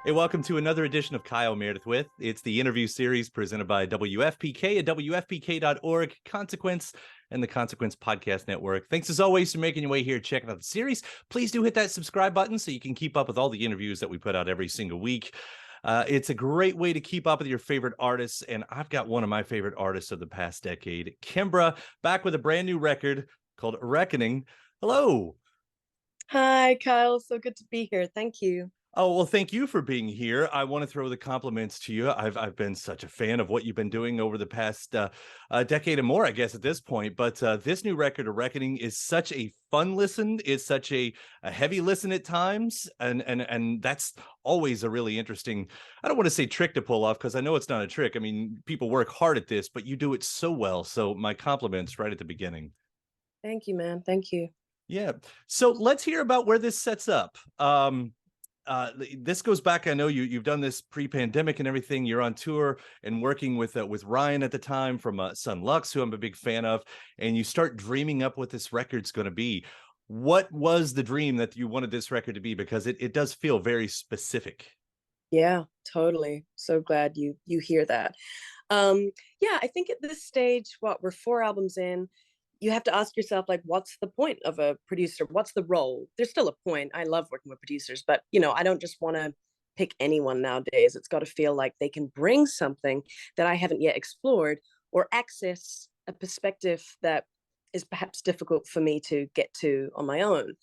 Hey, welcome to another edition of Kyle Meredith with. It's the interview series presented by WFPK at WFPK.org, Consequence, and the Consequence Podcast Network. Thanks as always for making your way here, checking out the series. Please do hit that subscribe button so you can keep up with all the interviews that we put out every single week. It's a great way to keep up with your favorite artists, and I've got one of my favorite artists of the past decade, Kimbra, back with a brand new record called Reckoning. Hello. Hi, Kyle. So good to be here. Thank you. Oh, well, thank you for being here. I want to throw the compliments to you. I've been such a fan of what you've been doing over the past decade and more, I guess, at this point. But this new record, A Reckoning, is such a fun listen. It's such a heavy listen at times, and that's always a really interesting. I don't want to say trick to pull off because I know it's not a trick. I mean, people work hard at this, but you do it so well. So my compliments right at the beginning. Thank you, man. Thank you. Yeah. So let's hear about where this sets up. This goes back. I know you've done this pre-pandemic and everything. You're on tour and working with Ryan at the time from Sun Lux, who I'm a big fan of, and you start dreaming up what this record's going to be. What was the dream that you wanted this record to be? Because it does feel very specific. Yeah, totally. So glad you hear that. Yeah, I think at this stage, we're 4 albums in. You have to ask yourself, like, what's the point of a producer? What's the role? There's still a point. I love working with producers, but I don't just want to pick anyone nowadays. It's got to feel like they can bring something that I haven't yet explored or access a perspective that is perhaps difficult for me to get to on my own.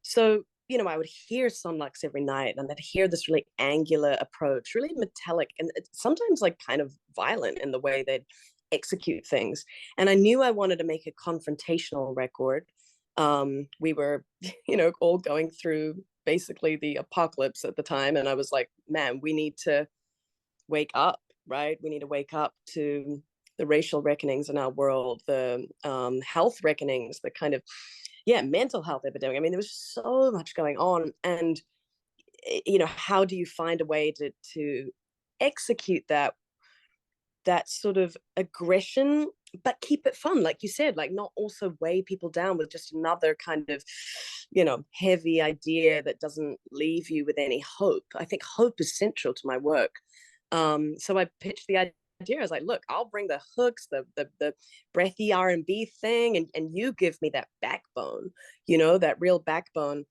So, I would hear Sunlux every night and I'd hear this really angular approach, really metallic and sometimes like kind of violent in the way they'd execute things. And I knew I wanted to make a confrontational record. We were, all going through basically the apocalypse at the time. And I was like, man, we need to wake up, right? We need to wake up to the racial reckonings in our world, the health reckonings, the kind of, mental health epidemic. I mean, there was so much going on. And, how do you find a way to execute that sort of aggression, but keep it fun, like you said, like not also weigh people down with just another kind of, heavy idea that doesn't leave you with any hope. I think hope is central to my work. So I pitched the idea. I was like, look, I'll bring the hooks, the breathy R&B thing, and you give me that backbone, that real backbone.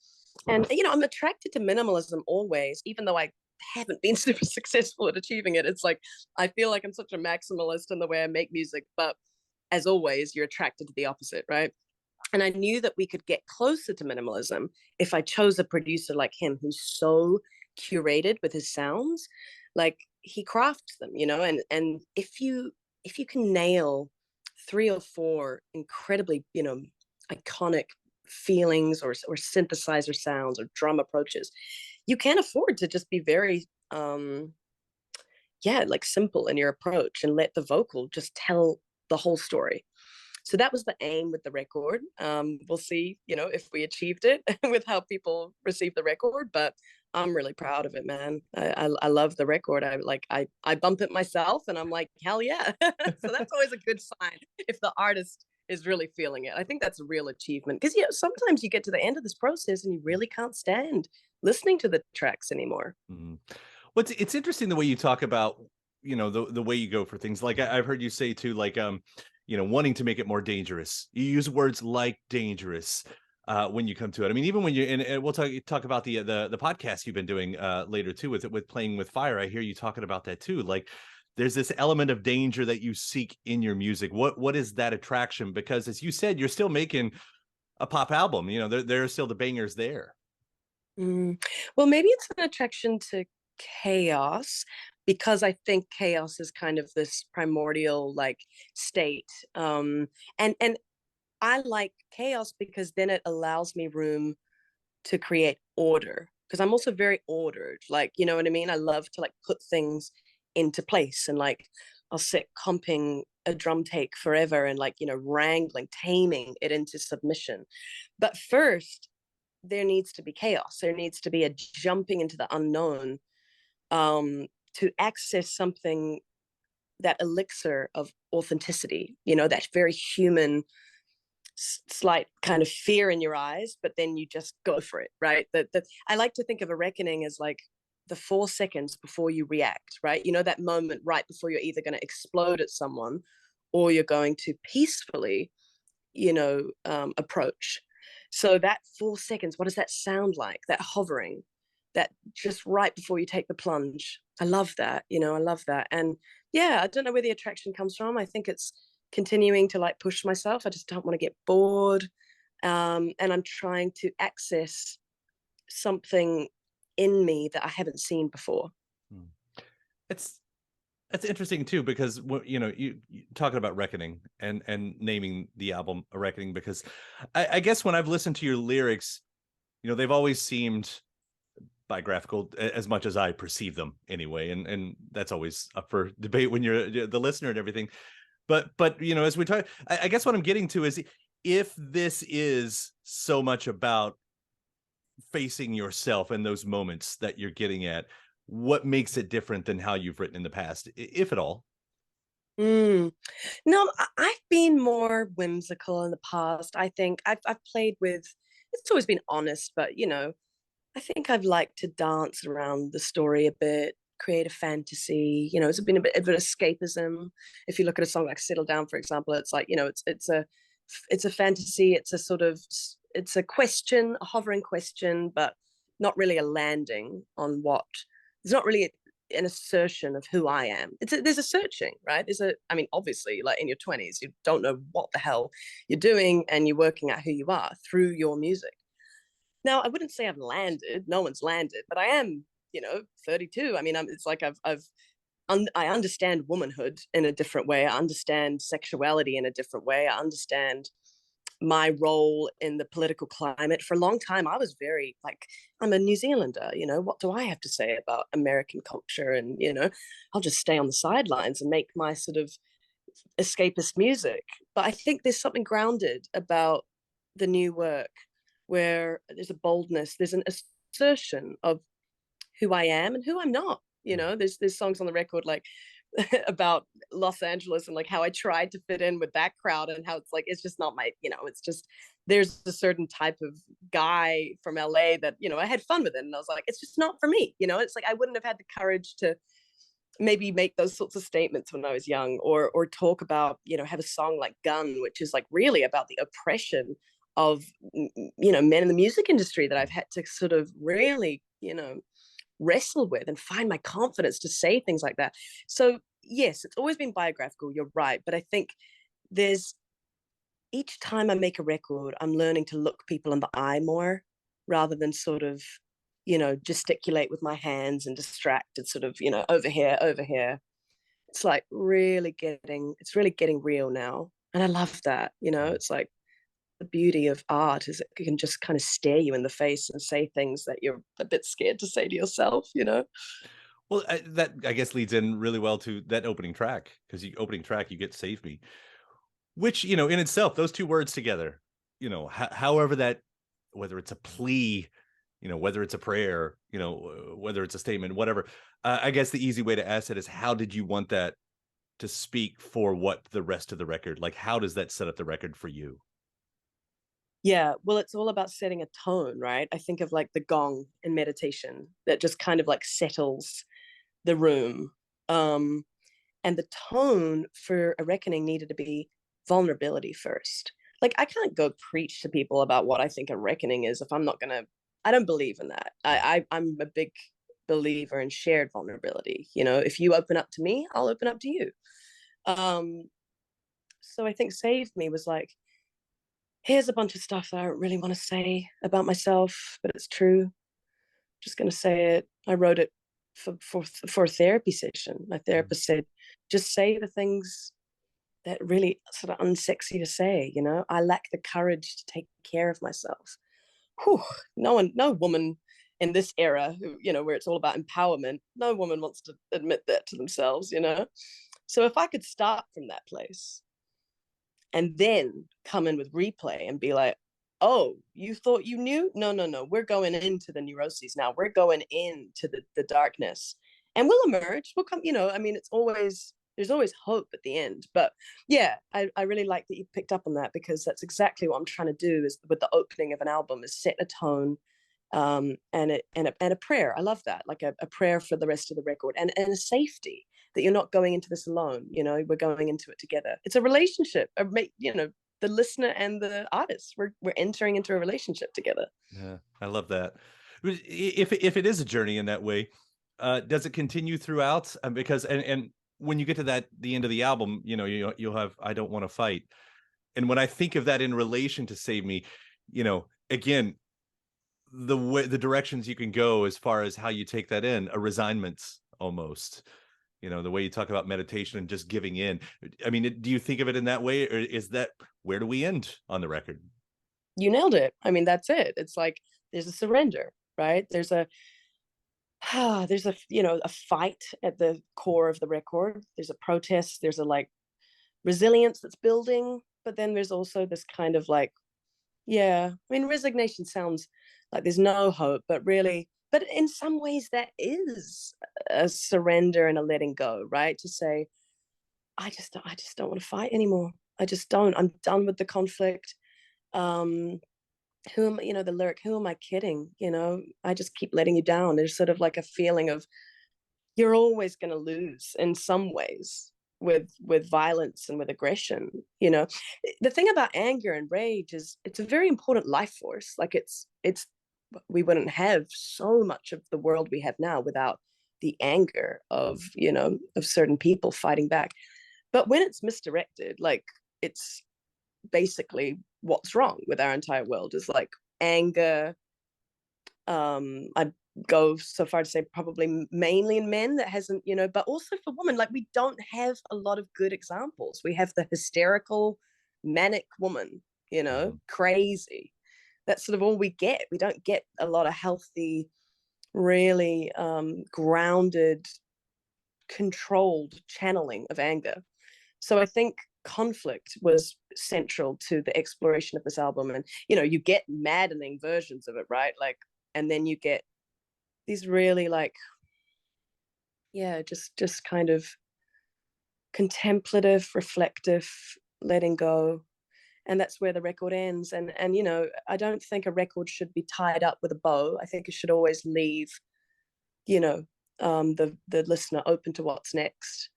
And I'm attracted to minimalism always, even though I haven't been super successful at achieving it. It's like I feel like I'm such a maximalist in the way I make music, but as always, you're attracted to the opposite, right? And I knew that we could get closer to minimalism if I chose a producer like him who's so curated with his sounds. Like he crafts them, and if you can nail 3 or 4 incredibly, iconic feelings or synthesizer sounds or drum approaches, you can't afford to just be very like simple in your approach and let the vocal just tell the whole story. So that was the aim with the record. We'll see, if we achieved it with how people receive the record, but I'm really proud of it, man. I love the record. I bump it myself and I'm like, hell yeah. So that's always a good sign if the artist is really feeling it. I think that's a real achievement because sometimes you get to the end of this process and you really can't stand listening to the tracks anymore. Mhm. Well, it's interesting the way you talk about, the way you go for things. Like I've heard you say too, like wanting to make it more dangerous. You use words like dangerous when you come to it. I mean, even when and we'll talk about the podcast you've been doing later too with playing with fire. I hear you talking about that too. Like there's this element of danger that you seek in your music. What is that attraction? Because as you said, you're still making a pop album. There are still the bangers there. Well, maybe it's an attraction to chaos because I think chaos is kind of this primordial like state. And I like chaos because then it allows me room to create order because I'm also very ordered. Like, you know what I mean? I love to like put things into place and like I'll sit comping a drum take forever and like, wrangling, taming it into submission. But first, there needs to be chaos. There needs to be a jumping into the unknown to access something, that elixir of authenticity, that very human, slight kind of fear in your eyes, but then you just go for it, right? That I like to think of a reckoning as like the 4 seconds before you react, right? You know, that moment right before you're either going to explode at someone or you're going to peacefully, approach. So that 4 seconds, what does that sound like? That hovering, that just right before you take the plunge. I love that. I love that. And yeah, I don't know where the attraction comes from. I think it's continuing to like push myself. I just don't want to get bored. And I'm trying to access something in me that I haven't seen before. Mm. It's That's interesting too, because you talking about Reckoning and naming the album A Reckoning, because I guess when I've listened to your lyrics, they've always seemed biographical, as much as I perceive them anyway, and that's always up for debate when you're the listener and everything. But as we talk, I guess what I'm getting to is, if this is so much about facing yourself and those moments that you're getting at, what makes it different than how you've written in the past, if at all? Mm. No, I've been more whimsical in the past. I think I've played with. It's always been honest, but I think I've liked to dance around the story a bit, create a fantasy. It's been a bit of an escapism. If you look at a song like "Settle Down," for example, it's like it's a fantasy. It's a question, a hovering question, but not really a landing on what. It's not really an assertion of who I am. There's a searching, right? I mean, obviously, like in your 20s, you don't know what the hell you're doing, and you're working out who you are through your music. Now, I wouldn't say I've landed. No one's landed, but I am, 32. I mean, it's like I understand womanhood in a different way. I understand sexuality in a different way. I understand my role in the political climate. For a long time, I was very like, I'm a New Zealander, what do I have to say about American culture? And, I'll just stay on the sidelines and make my sort of escapist music. But I think there's something grounded about the new work where there's a boldness, there's an assertion of who I am and who I'm not. There's songs on the record like about Los Angeles and like how I tried to fit in with that crowd and how it's like it's just not my, it's just there's a certain type of guy from LA that, I had fun with it and I was like, it's just not for me. It's like I wouldn't have had the courage to maybe make those sorts of statements when I was young, or talk about, have a song like Gun, which is like really about the oppression of men in the music industry that I've had to sort of really, wrestle with and find my confidence to say things like that. So yes, it's always been biographical, you're right, but I think there's each time I make a record, I'm learning to look people in the eye more rather than sort of, gesticulate with my hands and distract and sort of, over here, over here. It's like it's really getting real now. And I love that, it's like the beauty of art is it can just kind of stare you in the face and say things that you're a bit scared to say to yourself. Well, that I guess leads in really well to that opening track, because the opening track, you get "Save Me," which, in itself, those two words together, however that, whether it's a plea, whether it's a prayer, whether it's a statement, whatever. I guess the easy way to ask it is, how did you want that to speak for what the rest of the record? Like, how does that set up the record for you? Yeah, well, it's all about setting a tone, right? I think of like the gong in meditation that just kind of like settles the room. Um, and the tone for a reckoning needed to be vulnerability first. Like I can't go preach to people about what I think a reckoning is if I'm not gonna. I don't believe in that. I'm a big believer in shared vulnerability. If you open up to me, I'll open up to you. Um, so I think "Save Me" was like, here's a bunch of stuff that I don't really want to say about myself, but it's true. Just gonna say it. I wrote it for a therapy session. My therapist said, just say the things that really sort of unsexy to say. I lack the courage to take care of myself. Whew, no woman in this era, where it's all about empowerment, no woman wants to admit that to themselves. So if I could start from that place and then come in with replay and be like, oh, you thought you knew? No, no, no. We're going into the neuroses now. We're going into the darkness and we'll emerge. We'll come, I mean, there's always hope at the end. But yeah, I really like that you picked up on that, because that's exactly what I'm trying to do is with the opening of an album, is set a tone, and a prayer. I love that, like a prayer for the rest of the record, and a safety that you're not going into this alone. We're going into it together. It's a relationship. The listener and the artist. We're entering into a relationship together. Yeah, I love that. If it is a journey in that way, does it continue throughout? Because and when you get to the end of the album, you'll have "I Don't Want to Fight," and when I think of that in relation to "Save Me," again, the directions you can go as far as how you take that in, a resignment almost. The way you talk about meditation and just giving in. I mean, do you think of it in that way, or is that where do we end on the record? You nailed it. I mean, that's it. It's like there's a surrender, right? There's a fight at the core of the record. There's a protest. There's a like resilience that's building, but then there's also this kind of like, yeah, I mean, resignation sounds like there's no hope, but really, but in some ways that is a surrender and a letting go, right? To say, I just don't want to fight anymore. I just don't. I'm done with the conflict. Um, who am the lyric, who am I kidding? I just keep letting you down. There's sort of like a feeling of you're always going to lose in some ways with violence and with aggression. The thing about anger and rage is it's a very important life force. Like it's we wouldn't have so much of the world we have now without the anger of certain people fighting back. But when it's misdirected, like it's basically what's wrong with our entire world is like anger. I go so far to say probably mainly in men that hasn't, but also for women, like we don't have a lot of good examples. We have the hysterical, manic woman, crazy. That's sort of all we get. We don't get a lot of healthy, really grounded, controlled channeling of anger. So I think conflict was central to the exploration of this album. And you get maddening versions of it, right? Like, and then you get these really like, yeah, just kind of contemplative, reflective, letting go. And that's where the record ends. And I don't think a record should be tied up with a bow. I think it should always leave the listener open to what's next.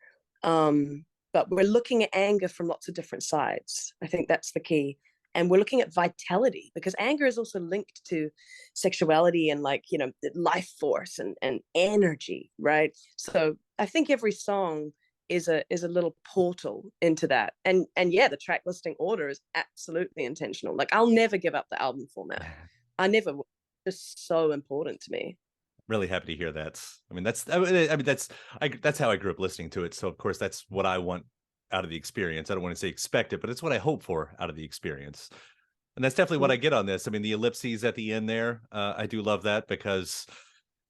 But we're looking at anger from lots of different sides. I think that's the key. And we're looking at vitality, because anger is also linked to sexuality and like, life force and energy, right? So I think every song is a little portal into that. And yeah, the track listing order is absolutely intentional. Like I'll never give up the album format. I never will. It's so important to me. Really happy to hear that. I mean, that's how I grew up listening to it. So of course, that's what I want out of the experience. I don't want to say expect it, but it's what I hope for out of the experience. And that's definitely what I get on this. I mean, the ellipses at the end there, I do love that because,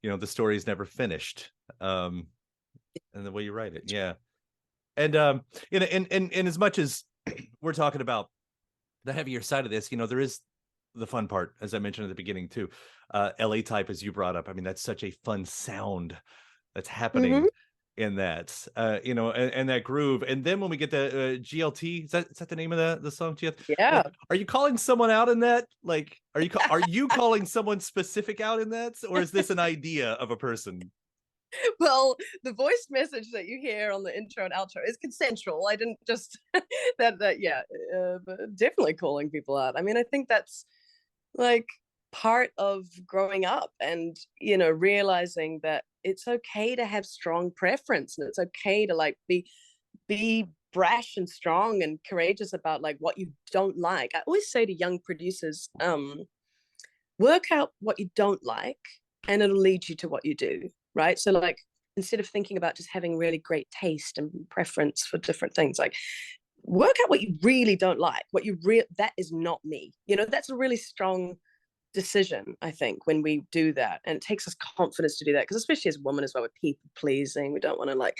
the story is never finished. And the way you write it, yeah. And and as much as we're talking about the heavier side of this, there is the fun part, as I mentioned at the beginning too. LA type, as you brought up. I mean, that's such a fun sound that's happening in that, and that groove. And then when we get the GLT, is that the name of the song? GLT? Yeah. Are you calling someone out in that? Like, are you calling someone specific out in that, or is this an idea of a person? Well, the voice message that you hear on the intro and outro is consensual. I didn't just yeah, definitely calling people out. I mean, I think that's like part of growing up and realizing that it's okay to have strong preference, and it's okay to like be brash and strong and courageous about like what you don't like. I always say to young producers, work out what you don't like and it'll lead you to what you do, right? So like instead of thinking about just having really great taste and preference for different things, like work out what you really don't like, that is not me. That's a really strong decision, I think, when we do that. And it takes us confidence to do that, because especially as women as well, with people pleasing, we don't want to like,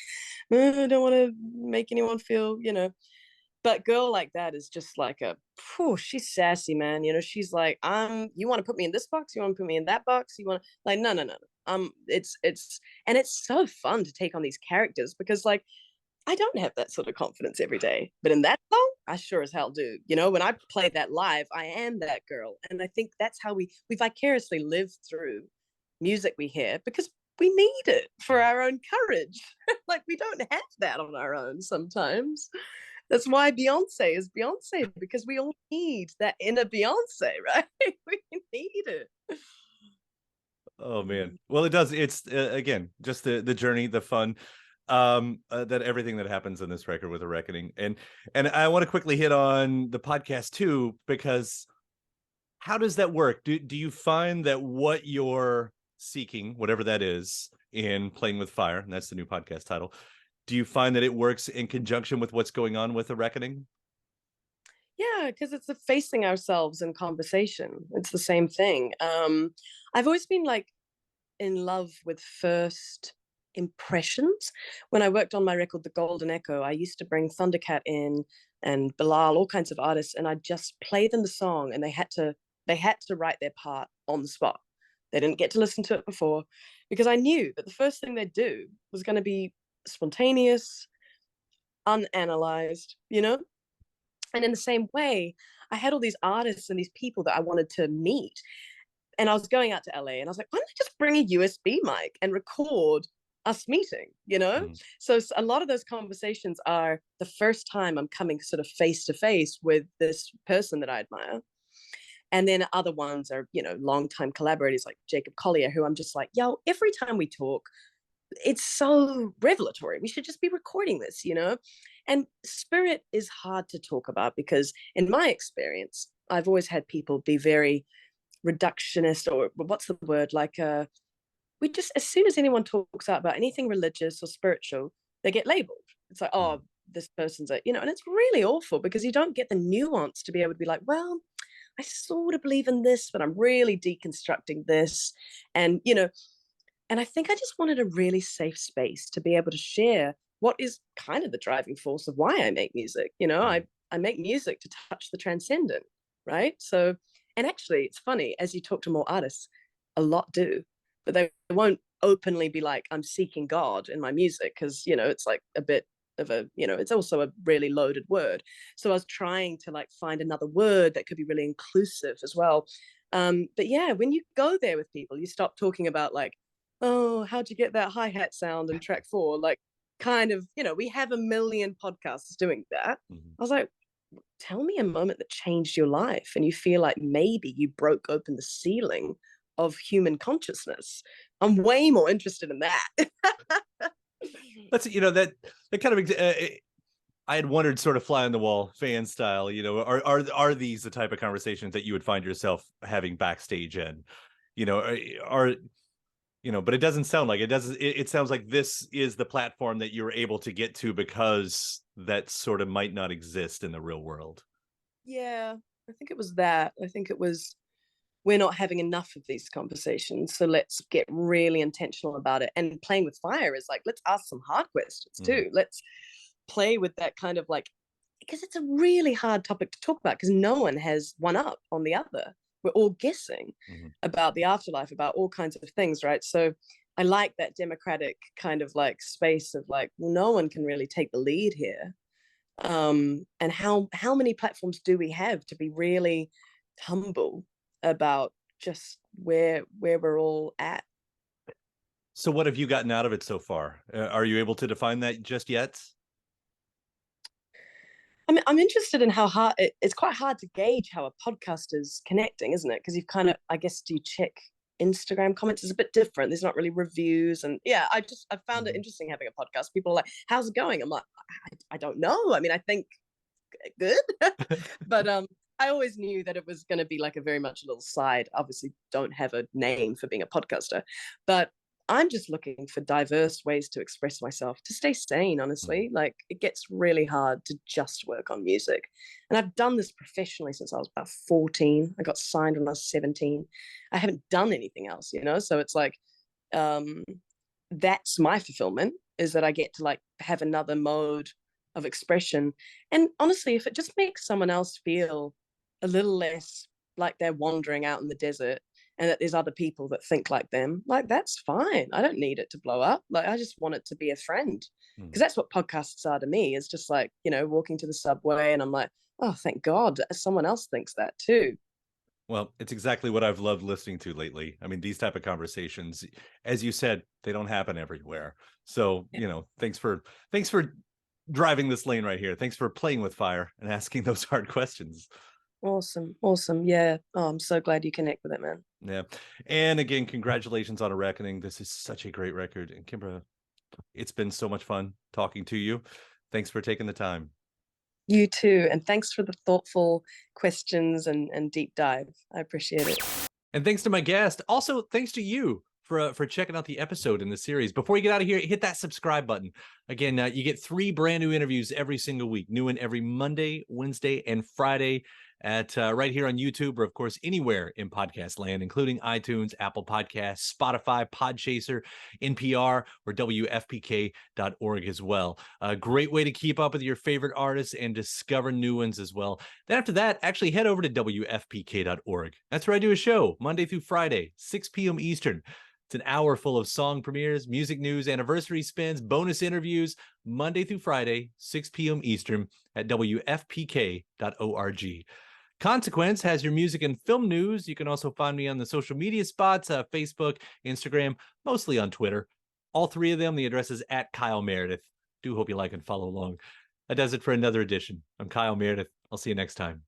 I don't want to make anyone feel, but girl like that is just like she's sassy, man. She's like, you want to put me in this box, you want to put me in that box, you want to like, no. It's and it's so fun to take on these characters, because like I don't have that sort of confidence every day. But in that song, I sure as hell do. You know, when I play that live, I am that girl. And I think that's how we vicariously live through music we hear, because we need it for our own courage. Like, we don't have that on our own sometimes. That's why Beyonce is Beyonce, because we all need that inner Beyonce, right? We need it. Oh man. Well, it does. It's again just the journey, the fun, that everything that happens in this record with a reckoning. And I want to quickly hit on the podcast too, because how does that work? Do you find that what you're seeking, whatever that is, in Playing with Fire, and that's the new podcast title, do you find that it works in conjunction with what's going on with the reckoning? Yeah, because it's the facing ourselves in conversation. It's the same thing. I've always been like in love with first impressions. When I worked on my record, The Golden Echo, I used to bring Thundercat in and Bilal, all kinds of artists, and I'd just play them the song, and they had to write their part on the spot. They didn't get to listen to it before, because I knew that the first thing they'd do was going to be spontaneous, unanalyzed, you know? And in the same way, I had all these artists and these people that I wanted to meet. And I was going out to LA, and I was like, why don't I just bring a USB mic and record us meeting, you know? Mhm. So a lot of those conversations are the first time I'm coming sort of face to face with this person that I admire. And then other ones are, you know, longtime collaborators like Jacob Collier, who I'm just like, yo, every time we talk, it's so revelatory. We should just be recording this, you know? And spirit is hard to talk about, because in my experience, I've always had people be very reductionist, or what's the word, like we just, as soon as anyone talks out about anything religious or spiritual, they get labeled. It's like, Mhm. oh, this person's a, you know, and it's really awful, because you don't get the nuance to be able to be like, well, I sort of believe in this, but I'm really deconstructing this. And, you know, and I think I just wanted a really safe space to be able to share what is kind of the driving force of why I make music. You know, Mhm. I make music to touch the transcendent, right? So, and actually, it's funny, as you talk to more artists, a lot do, but they won't openly be like, I'm seeking God in my music, because, you know, it's like a bit of a, you know, it's also a really loaded word. So I was trying to like find another word that could be really inclusive as well. But yeah, when you go there with people, you stop talking about like, oh, how'd you get that hi-hat sound in track 4? Like, kind of, you know, we have a million podcasts doing that. Mhm. I was like, tell me a moment that changed your life and you feel like maybe you broke open the ceiling of human consciousness. I'm way more interested in that. That's, you know, that kind of I had wondered, sort of fly on the wall fan style, you know, are these the type of conversations that you would find yourself having backstage in? You know, are you know, but it doesn't sound like it does. It sounds like this is the platform that you're able to get to, because that sort of might not exist in the real world. Yeah, I think it was that. I think it was, we're not having enough of these conversations, so let's get really intentional about it. And Playing with Fire is like, let's ask some hard questions Mhm. too. Let's play with that kind of like, because it's a really hard topic to talk about, because no one has one up on the other. We're all guessing Mhm. about the afterlife, about all kinds of things, right? So I like that democratic kind of like space of like, well, no one can really take the lead here. And how many platforms do we have to be really humble about just where we're all at? So, what have you gotten out of it so far? Are you able to define that just yet? I'm interested in how hard it's quite hard to gauge how a podcast is connecting, isn't it? Because you've kind of, I guess, do you check Instagram comments? Is a bit different. There's not really reviews, and yeah, I found it Mhm. interesting having a podcast. People are like, "How's it going?" I'm like, I don't know. I mean, I think good, but I always knew that it was going to be like a very much a little side. Obviously, don't have a name for being a podcaster, but I'm just looking for diverse ways to express myself, to stay sane, Mhm. honestly. Like, it gets really hard to just work on music. And I've done this professionally since I was about 14. I got signed when I was 17. I haven't done anything else, you know? So it's like, um, that's my fulfillment, is that I get to like have another mode of expression. And honestly, if it just makes someone else feel a little less like they're wandering out in the desert, and that there's other people that think like them, like that's fine. I don't need it to blow up. Like I just want it to be a friend. Because that's what podcasts are to me. Is just like, walking to the subway and I'm like, oh, thank God someone else thinks that too. Well, it's exactly what I've loved listening to lately. I mean, these type of conversations, as you said, they don't happen everywhere. So, thanks for driving this lane right here. Thanks for playing with fire and asking those hard questions. Awesome. Awesome. Yeah. Oh, I'm so glad you connect with it, man. Yeah. And again, congratulations on A Reckoning. This is such a great record. And Kimbra, it's been so much fun talking to you. Thanks for taking the time. You too. And thanks for the thoughtful questions and deep dive. I appreciate it. And thanks to my guest. Also, thanks to you for checking out the episode in the series. Before you get out of here, hit that subscribe button. Again, you get 3 brand new interviews every single week. New one every Monday, Wednesday, and Friday at right here on YouTube, or of course anywhere in podcast land, including iTunes, Apple Podcasts, Spotify, Podchaser, NPR, or WFPK.org as well. A great way to keep up with your favorite artists and discover new ones as well. Then after that, actually head over to WFPK.org. That's where I do a show Monday through Friday, 6 p.m. Eastern. It's an hour full of song premieres, music news, anniversary spins, bonus interviews, Monday through Friday, 6 p.m. Eastern at WFPK.org. Consequence has your music and film news. You can also find me on the social media spots, Facebook, Instagram, mostly on Twitter. All 3 of them, the address is at Kyle Meredith. Do hope you like and follow along. That does it for another edition. I'm Kyle Meredith. I'll see you next time.